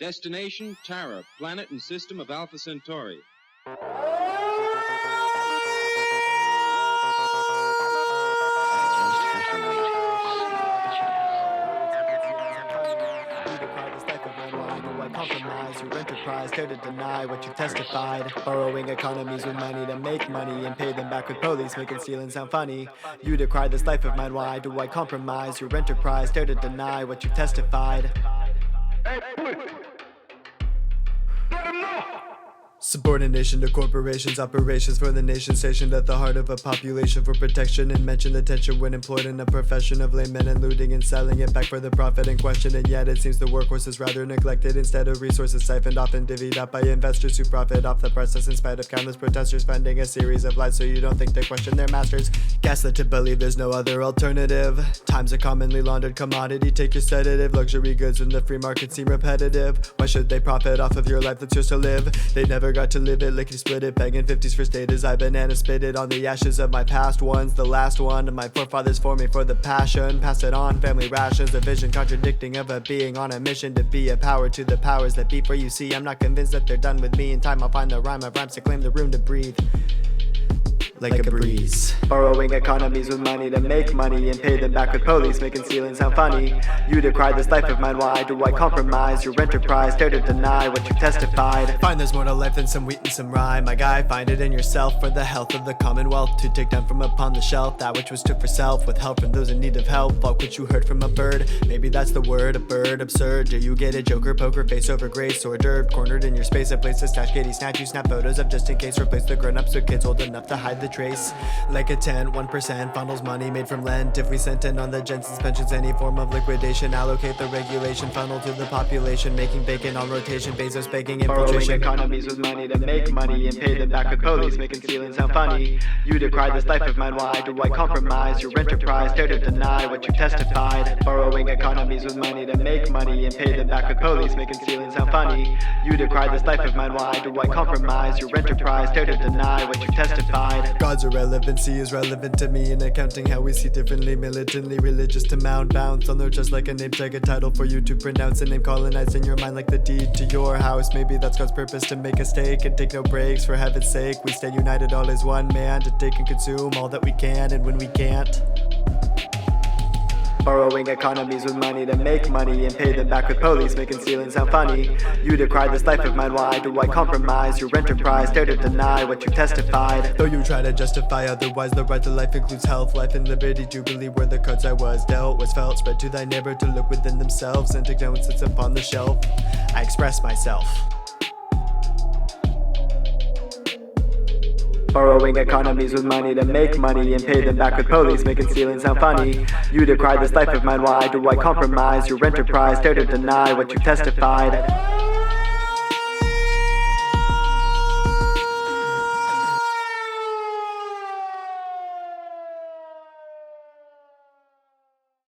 Destination, Tara, planet and system of Alpha Centauri. Compromise your enterprise, dare to deny what you testified. Borrowing economies with money to make money and pay them back with police, making stealing sound funny. You decry this life of mine, why do I compromise your enterprise, dare to deny what you testified? Subordination to corporations, operations for the nation stationed at the heart of a population for protection and mention the tension when employed in a profession of laymen and looting and selling it back for the profit in question. And yet it seems the workforce is rather neglected instead of resources siphoned off and divvied up by investors who profit off the process in spite of countless protesters funding a series of lies so you don't think they question their masters. Gaslit to believe there's no other alternative. Time's a commonly laundered commodity, take your sedative. Luxury goods in the free market seem repetitive. Why should they profit off of your life that's yours to live? They never got to live it, lickety split it, begging 50s for status. I banana spit it on the ashes of my past ones. The last one of my forefathers for me for the passion. Pass it on, family rations, a vision contradicting of a being on a mission to be a power to the powers that be. For you see, I'm not convinced that they're done with me. In time I'll find the rhyme of rhymes to claim the room to breathe. Like a breeze. Borrowing economies with money to make money and pay them back with police, making stealing sound funny. You decry this life of mine, why do I compromise your enterprise, dare to deny what you testified? Find there's more to life than some wheat and some rye, my guy, find it in yourself for the health of the commonwealth. To take down from upon the shelf that which was took for self, with help from those in need of help. Fuck what you heard from a bird, maybe that's the word, a bird, absurd. Do you get it? Joker, poker, face over grace, hors d'oeuvre, cornered in your space, a place to stash kitty snatch. You snap photos of just in case, replace the grown-ups with kids old enough to hide the trace. Like a 10, 1% funnels money made from Lent. If we sent in on the Jensen's pensions, any form of liquidation, allocate the regulation funnel to the population, making bacon on rotation, Bezos begging infiltration. Borrowing economies with money to make money and pay them back with police, making stealing sound funny. You decry this life of mine, why do I compromise your enterprise, dare to deny what you testified? Borrowing economies with money to make money and pay them back with police, making stealing sound funny. You decry this life of mine, why do I compromise your enterprise, dare to deny what you testified? God's irrelevancy is relevant to me in accounting how we see differently, militantly religious to mount bounce on their chest like a name tag, a title for you to pronounce, a name colonizing your mind like the deed to your house. Maybe that's God's purpose, to make a stake and take no breaks. For heaven's sake, we stay united all as one man, to take and consume all that we can, and when we can't, borrowing economies with money to make money and pay them back with police, making stealing sound funny. You decry this life of mine, why do I compromise your enterprise, dare to deny what you testified? Though you try to justify otherwise, the right to life includes health, life and liberty, jubilee, where the cards I was dealt was felt. Spread to thy neighbor to look within themselves and take down what sits upon the shelf. I express myself. Borrowing economies with money to make money and pay them back with police, making stealing sound funny. You decry this life of mine, why do I compromise your enterprise, dare to deny what you testified?